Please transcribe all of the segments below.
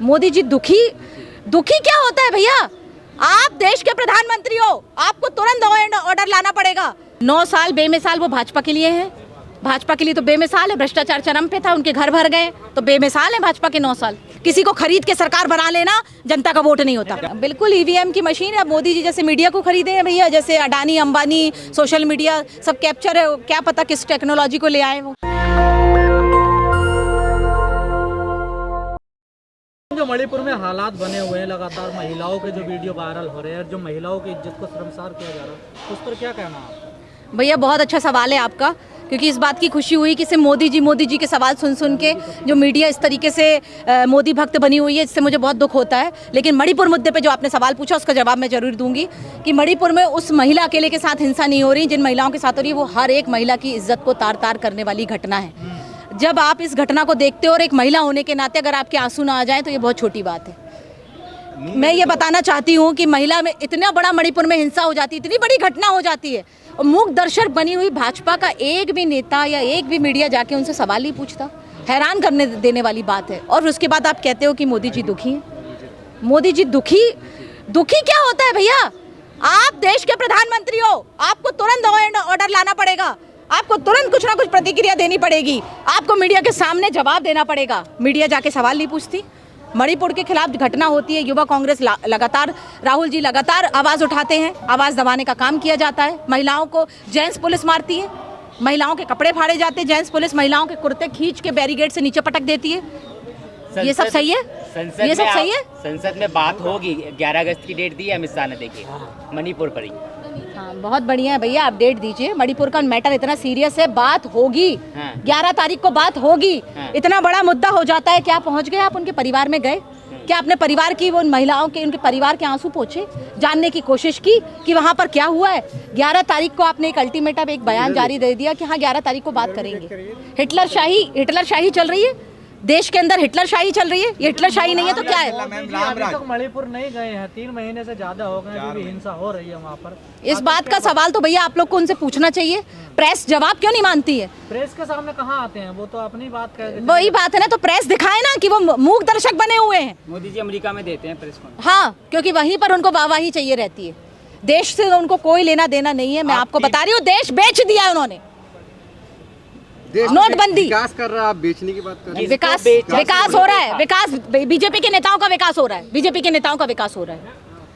मोदी जी दुखी दुखी क्या होता है भैया? आप देश के प्रधानमंत्री हो, आपको तुरंत ऑर्डर लाना पड़ेगा। 9 साल बेमिसाल वो भाजपा के लिए है। भाजपा के लिए तो बेमिसाल है, भ्रष्टाचार चरम पे था, उनके घर भर गए, तो बेमिसाल है भाजपा के 9 साल। किसी को खरीद के सरकार बना लेना, जनता का वोट नहीं होता। बिल्कुल ईवीएम की मशीन है। मोदी जी जैसे मीडिया को खरीदे हैं भैया, जैसे अडानी अंबानी सोशल मीडिया सब कैप्चर है, क्या पता किस टेक्नोलॉजी को ले आए वो। जो मणिपुर में हालात बने हुए हैं, लगातार महिलाओं के जो वीडियो वायरल हो रहे हैं, जो महिलाओं की इज्जत को शर्मसार किया जा रहा है, उस पर क्या कहना है आपका? भैया बहुत अच्छा सवाल है आपका, क्योंकि इस बात की खुशी हुई कि सिर्फ मोदी जी के सवाल सुन के जो मीडिया इस तरीके से मोदी भक्त बनी हुई है, इससे मुझे बहुत दुख होता है। लेकिन मणिपुर मुद्दे पे जो आपने सवाल पूछा उसका जवाब मैं जरूर दूंगी कि मणिपुर में उस महिला अकेले के साथ हिंसा नहीं हो रही, जिन महिलाओं के साथ हो रही है वो हर एक महिला की इज्जत को तार तार करने वाली घटना है। जब आप इस घटना को देखते हो और एक महिला होने के नाते अगर आपके आंसू ना आ जाए तो ये बहुत छोटी बात है। मैं ये बताना चाहती हूँ कि महिला में इतना बड़ा मणिपुर में हिंसा हो जाती है, इतनी बड़ी घटना हो जाती है, और मूक दर्शक बनी हुई भाजपा का एक भी नेता या एक भी मीडिया जाके उनसे सवाल नहीं पूछता। हैरान करने देने वाली बात है। और उसके बाद आप कहते हो कि मोदी जी दुखी हैं। मोदी जी दुखी क्या होता है भैया? आप देश के प्रधानमंत्री हो, आपको तुरंत ऑर्डर लाना पड़ेगा, आपको तुरंत कुछ ना कुछ प्रतिक्रिया देनी पड़ेगी, आपको मीडिया के सामने जवाब देना पड़ेगा। मीडिया जाके सवाल नहीं पूछती। मणिपुर के खिलाफ घटना होती है, युवा कांग्रेस लगातार, राहुल जी लगातार आवाज़ उठाते हैं, आवाज़ दबाने का काम किया जाता है। महिलाओं को जेंट्स पुलिस मारती है, महिलाओं के कपड़े फाड़े जाते हैं, जेंट्स पुलिस महिलाओं के कुर्ते खींच के बैरिकेड से नीचे पटक देती है। ये सब सही है? ये सब सही है? संसद में बात होगी, 11 अगस्त की डेट दी है अमित शाह ने, देखिए मणिपुर पर ही। हाँ, बहुत बढ़िया है भैया, आप डेट दीजिए। मणिपुर का मैटर इतना सीरियस है, बात होगी। 11 तारीख को बात होगी। इतना बड़ा मुद्दा हो जाता है। क्या पहुंच गए आप उनके परिवार में गए? क्या अपने परिवार की, वो उन महिलाओं के, उनके परिवार के आंसू पोंछे, जानने की कोशिश की कि वहां पर क्या हुआ है? 11 तारीख को आपने एक अल्टीमेटम, एक बयान जारी दे दिया कि हाँ 11 तारीख को बात करेंगे। हिटलर शाही चल रही है देश के अंदर, हिटलर शाही चल रही है। ये हिटलर शाही नहीं है तो क्या है? अभी तक मणिपुर नहीं गए हैं, 3 महीने से ज्यादा हो गए, अभी भी हिंसा हो रही है वहाँ पर। इस बात का सवाल तो भैया आप लोग को उनसे पूछना चाहिए। प्रेस जवाब क्यों नहीं मानती है? प्रेस के सामने कहाँ आते हैं, वो तो अपनी बात कह रहे हैं। वही बात है ना, तो प्रेस दिखाए ना कि वो मूक दर्शक बने हुए हैं। मोदी जी अमेरिका में देते हैं प्रेस को। हाँ, क्योंकि वहीं पर उनको वाहवाही चाहिए रहती है। देश से उनको कोई लेना देना नहीं है। मैं आपको बता रही हूँ, देश बेच दिया उन्होंने। नोटबंदी विकास कर रहा है, आप बेचने की बात कर रहे हैं। विकास हो रहा है। विकास बीजेपी के नेताओं का विकास हो रहा है। बीजेपी के नेताओं का विकास हो रहा है।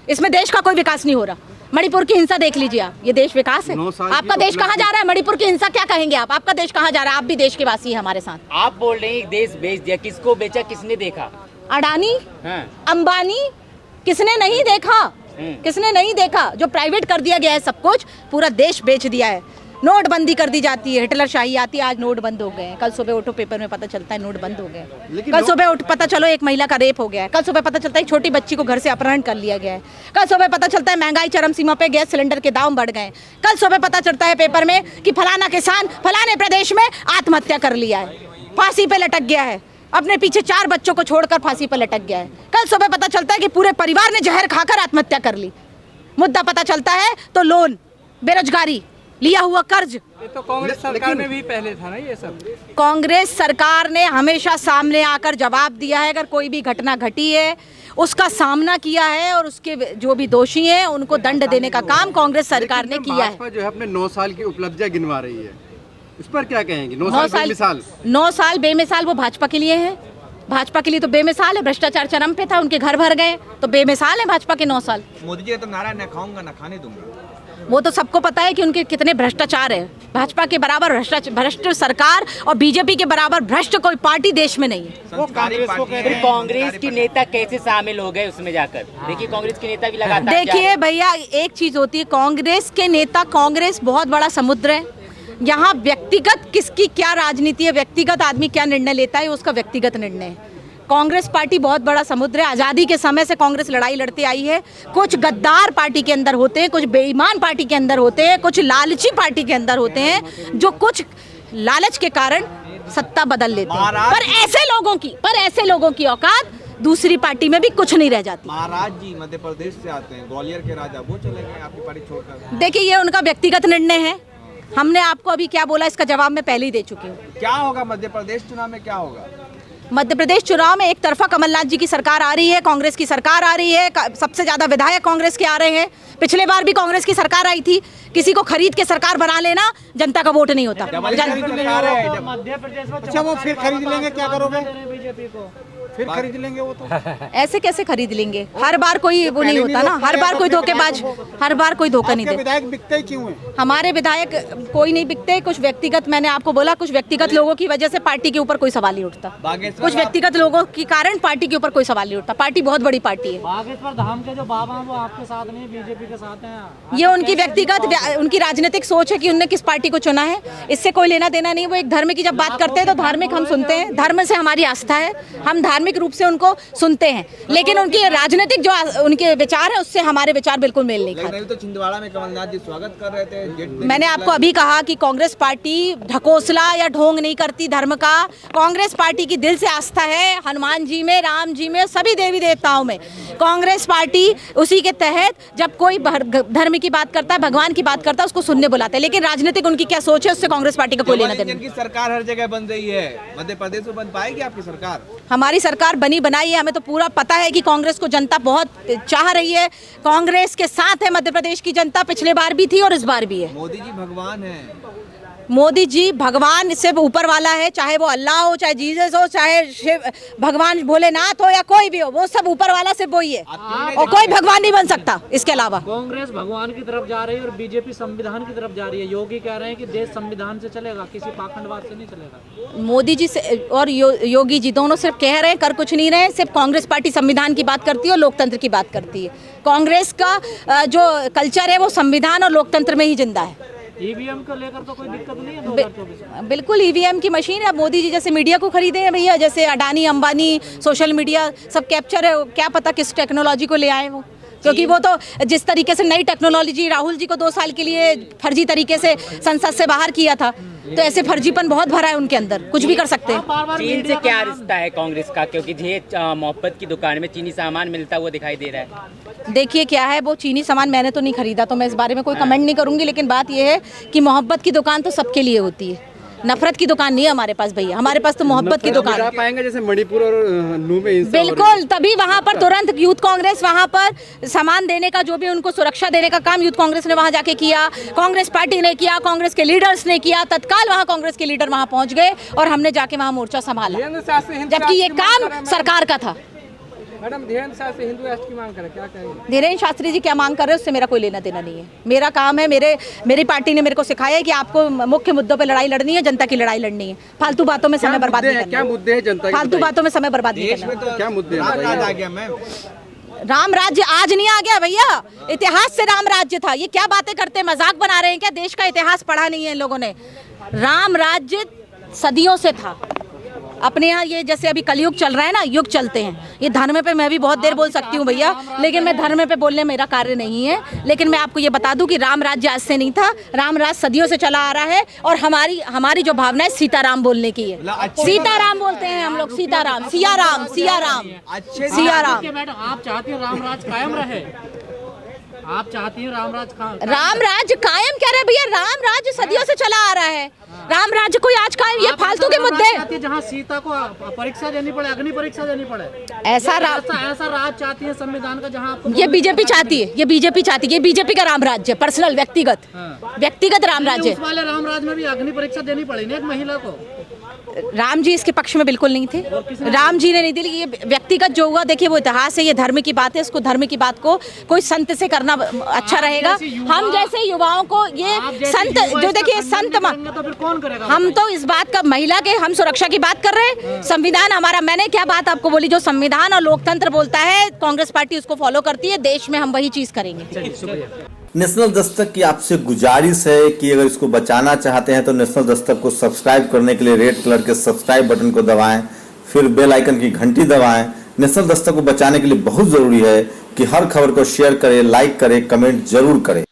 इसमें देश का कोई विकास नहीं हो रहा। मणिपुर की हिंसा देख लीजिए आप, ये देश विकास है? आपका देश कहाँ जा रहा है? मणिपुर की हिंसा क्या कहेंगे आप? आपका देश कहाँ जा रहा है? आप भी देश के वासी हैं हमारे साथ। आप बोल रहे हैं देश बेच दिया, किसको बेचा, किसने देखा? अडानी, अंबानी, किसने नहीं देखा? किसने नहीं देखा? जो प्राइवेट कर दिया गया है सब कुछ, पूरा देश बेच दिया है। नोटबंदी कर दी जाती है, हिटलर शाही आती है। आज नोट बंद हो गए। कल सुबह उठो, पेपर में पता चलता है नोट बंद हो गए। कल सुबह उठ पता चलो एक महिला का रेप हो गया है। कल सुबह पता चलता है एक छोटी बच्ची को घर से अपहरण कर लिया गया है। कल सुबह पता चलता है महंगाई चरम सीमा पे, गैस सिलेंडर के दाम बढ़ गए। कल सुबह पता चलता है पेपर में कि फलाना किसान फलाने प्रदेश में आत्महत्या कर लिया है, फांसी पे लटक गया है, अपने पीछे 4 बच्चों को छोड़कर फांसी पर लटक गया है। कल सुबह पता चलता है कि पूरे परिवार ने जहर खाकर आत्महत्या कर ली। मुद्दा पता चलता है तो लोन, बेरोजगारी, लिया हुआ कर्ज। ये तो कांग्रेस सरकार में भी पहले था ना ये सब। कांग्रेस सरकार ने हमेशा सामने आकर जवाब दिया है। अगर कोई भी घटना घटी है उसका सामना किया है, और उसके जो भी दोषी हैं उनको दंड देने का काम कांग्रेस सरकार ने किया है। जो है अपने 9 साल की उपलब्धियां गिनवा रही है, इस पर क्या कहेंगे? 9 साल बेमिसाल। 9 साल बेमिसाल वो भाजपा के लिए है। भाजपा के लिए तो बेमिसाल है। भ्रष्टाचार चरम पे था, उनके घर भर गए, तो बेमिसाल है भाजपा के 9 साल। मोदी जी तो नारा न खाऊंगा न खाने दूंगा। वो तो सबको पता है कि उनके कितने भ्रष्टाचार है। भाजपा के बराबर भ्रष्ट सरकार और बीजेपी के बराबर भ्रष्ट कोई पार्टी देश में नहीं है। वो कांग्रेस की नेता कैसे शामिल हो गए उसमें जाकर? देखिए कांग्रेस के नेता भी लगातार। देखिए भैया, एक चीज होती है, कांग्रेस के नेता, कांग्रेस बहुत बड़ा समुद्र है। यहाँ व्यक्तिगत किसकी क्या राजनीति है, व्यक्तिगत आदमी क्या निर्णय लेता है, उसका व्यक्तिगत निर्णय है। कांग्रेस पार्टी बहुत बड़ा समुद्र है। आज़ादी के समय से कांग्रेस लड़ाई लड़ती आई है। कुछ गद्दार पार्टी के अंदर होते हैं, कुछ बेईमान पार्टी के अंदर होते हैं, कुछ लालची पार्टी के अंदर होते हैं, जो कुछ लालच के कारण सत्ता बदल लेते हैं। पर ऐसे लोगों की औकात दूसरी पार्टी में भी कुछ नहीं रह जाती। महाराज जी मध्य प्रदेश से आते हैं, ग्वालियर के राजा, वो चले गए आपकी पार्टी छोड़कर। देखिए, ये उनका व्यक्तिगत निर्णय है। हमने आपको अभी क्या बोला इसका जवाब मैं पहले ही दे चुकी हूँ। क्या होगा मध्य प्रदेश चुनाव में, क्या होगा? मध्य प्रदेश चुनाव में एक तरफा कमलनाथ जी की सरकार आ रही है, कांग्रेस की सरकार आ रही है, सबसे ज्यादा विधायक कांग्रेस के आ रहे हैं। पिछले बार भी कांग्रेस की सरकार आई थी। किसी को खरीद के सरकार बना लेना, जनता का वोट नहीं होता। मध्य प्रदेश में अच्छा, वो फिर खरीद लेंगे, क्या करोगे? बीजेपी को फिर खरीद लेंगे वो तो। ऐसे कैसे खरीद लेंगे? हर बार कोई वो नहीं होता ना, हर बार कोई धोखेबाज, हर बार कोई धोखा नहीं आपके दे। विधायक बिकते ही क्यों हैं? हमारे विधायक कोई नहीं बिकते, कुछ व्यक्तिगत, मैंने आपको बोला, कुछ व्यक्तिगत लोगों की वजह से पार्टी के ऊपर कोई सवाल नहीं उठता। कुछ व्यक्तिगत लोगों के कारण पार्टी के ऊपर कोई सवाल नहीं उठता। पार्टी बहुत बड़ी पार्टी है। बागेश्वर धाम के जो बाबा हैं वो आपके साथ नहीं, बीजेपी के साथ हैं। ये उनकी व्यक्तिगत, उनकी राजनीतिक सोच है कि उनने किस पार्टी को चुना है, इससे कोई लेना देना नहीं। वो एक धर्म की जब बात करते हैं तो धार्मिक हम सुनते हैं, धर्म से हमारी आस्था है, हम धार्मिक रूप से उनको सुनते हैं, लेकिन उनकी राजनीतिक जो उनके विचार है उससे हमारे विचार बिल्कुल मेल नहीं खाते। तो छिंदवाड़ा में कमलनाथ जी स्वागत कर रहे थे। मैंने आपको अभी कहा कि कांग्रेस पार्टी ढकोसला या ढोंग नहीं करती धर्म का। कांग्रेस पार्टी की दिल से आस्था है हनुमान जी में, राम जी में, सभी देवी देवताओं में। कांग्रेस पार्टी उसी के तहत जब कोई धर्म की बात करता है, भगवान की बात करता है, उसको सुनने बुलाते हैं। लेकिन राजनीतिक उनकी क्या सोच है उससे कांग्रेस पार्टी का कोई लेना देना नहीं। सरकार हर जगह बन रही है, मध्य प्रदेश में बन पाएगी आपकी सरकार? हमारी सरकार बनी बनाई है, हमें तो पूरा पता है कि कांग्रेस को जनता बहुत चाह रही है। कांग्रेस के साथ है मध्य प्रदेश की जनता, पिछले बार भी थी और इस बार भी है। मोदी जी भगवान है। मोदी जी भगवान से ऊपर वाला है, चाहे वो अल्लाह हो, चाहे जीसस हो, चाहे शिव भगवान भोलेनाथ हो या कोई भी हो, वो सब ऊपर वाला सिर्फ वही है और कोई भगवान नहीं बन सकता इसके अलावा। कांग्रेस भगवान की तरफ जा रही है और बीजेपी संविधान की तरफ जा रही है। योगी कह रहे हैं कि देश संविधान से चलेगा, किसी पाखंडवाद से नहीं चलेगा। मोदी जी से और योगी जी दोनों सिर्फ कह रहे हैं, कर कुछ नहीं रहे। सिर्फ कांग्रेस पार्टी संविधान की बात करती है और लोकतंत्र की बात करती है। कांग्रेस का जो कल्चर है वो संविधान और लोकतंत्र में ही जिंदा है। ईवीएम को लेकर तो कोई दिक्कत नहीं है 2024 में? बिल्कुल ईवीएम की मशीन है। अब मोदी जी जैसे मीडिया को खरीदे हैं भैया, जैसे अडानी अंबानी सोशल मीडिया सब कैप्चर है, क्या पता किस टेक्नोलॉजी को ले आए वो, क्योंकि वो तो जिस तरीके से नई टेक्नोलॉजी राहुल जी को 2 साल के लिए फर्जी तरीके से संसद से बाहर किया था, तो ऐसे फर्जीपन बहुत भरा है उनके अंदर, कुछ भी कर सकते हैं। चीन से क्या रिश्ता है कांग्रेस का? क्योंकि ये मोहब्बत की दुकान में चीनी सामान मिलता हुआ दिखाई दे रहा है। देखिए क्या है, वो चीनी सामान मैंने तो नहीं खरीदा, तो मैं इस बारे में कोई कमेंट नहीं करूंगी। लेकिन बात यह है कि मोहब्बत की दुकान तो सबके लिए होती है, नफरत की दुकान नहीं है हमारे पास भैया। हमारे पास तो मोहब्बत की दुकान है। पाएंगे जैसे मणिपुर और नू में हिंसा हो रही है। बिल्कुल, तभी वहाँ पर तुरंत यूथ कांग्रेस वहाँ पर सामान देने का, जो भी उनको सुरक्षा देने का काम यूथ कांग्रेस ने वहाँ जाके किया, कांग्रेस पार्टी ने किया, कांग्रेस के लीडर्स ने किया। तत्काल वहाँ कांग्रेस के लीडर वहाँ पहुँच गए और हमने जाके वहाँ मोर्चा संभाला, जबकि ये काम सरकार का था। मैडम धीरेन्द्र शास्त्री हिंदू राष्ट्र की मांग करें, क्या कहेंगे? धीरेन्द्र शास्त्री जी क्या मांग कर रहे हैं उससे मेरा कोई लेना देना नहीं है। मेरा काम है, मेरी पार्टी ने मेरे को सिखाया है कि आपको मुख्य मुद्दों पे लड़ाई लड़नी है, जनता की लड़ाई लड़नी है। फालतू बातों में समय बर्बाद नहीं करना। क्या मुद्दे हैं जनता के? फालतू बातों में समय बर्बाद नहीं करना। क्या मुद्दे राज आ गया मैम। राम राज्य आज नहीं आ गया भैया, इतिहास से राम राज्य था। ये क्या बातें करते हैं, मजाक बना रहे हैं क्या? देश का इतिहास पढ़ा नहीं है इन लोगों ने। राम राज्य सदियों से था। अपने यहाँ ये जैसे अभी कलयुग चल रहा है ना, युग चलते हैं। ये धर्म पे मैं भी बहुत देर बोल सकती हूँ भैया, लेकिन मैं धर्म पे बोलने मेरा कार्य नहीं है। लेकिन मैं आपको ये बता दूं कि राम राज्य आज से नहीं था, राम राज्य सदियों से चला आ रहा है। और हमारी जो भावना है सीताराम बोलने की है। सीताराम बोलते हैं हम लोग, सीताराम, सियाराम, सियाराम, सियाराम। मैडम आप चाहती हैं राम राज कायम रहे? आप चाहती हैं राम राज राम राज्य कायम क्या रहे भैया? राम राज्य सदियों से चला आ रहा है। राम राज्य कोई आज कायम, ये फालतू के मुद्दे। जहाँ सीता को परीक्षा देनी पड़े, अग्नि परीक्षा देनी पड़े, ऐसा राज चाहती है संविधान का, जहाँ आपको ये बीजेपी चाहती है, ये बीजेपी चाहती है। ये बीजेपी का राम राज्य, पर्सनल, व्यक्तिगत राम राज्य। उस वाले राम राज में भी अग्नि परीक्षा देनी पड़ी ना एक महिला को। राम जी इसके पक्ष में बिल्कुल नहीं थे, राम जी ने नहीं दी। ये व्यक्तिगत जो हुआ, देखिए वो इतिहास है, ये धर्म की बात है। इसको धर्म की बात को कोई संत से करना अच्छा रहेगा। हम जैसे युवाओं को ये संत जो, देखिए संत तो फिर कौन करेगा? हम तो इस बात का, महिला के हम सुरक्षा की बात कर रहे हैं। संविधान हमारा, मैंने क्या बात आपको बोली, जो संविधान और लोकतंत्र बोलता है कांग्रेस पार्टी उसको फॉलो करती है। देश में हम वही चीज करेंगे। नेशनल दस्तक की आपसे गुजारिश है कि अगर इसको बचाना चाहते हैं तो नेशनल दस्तक को सब्सक्राइब करने के लिए रेड कलर के सब्सक्राइब बटन को दबाएं, फिर बेल आइकन की घंटी दबाएं। नेशनल दस्तक को बचाने के लिए बहुत जरूरी है कि हर खबर को शेयर करें, लाइक करें, कमेंट जरूर करें।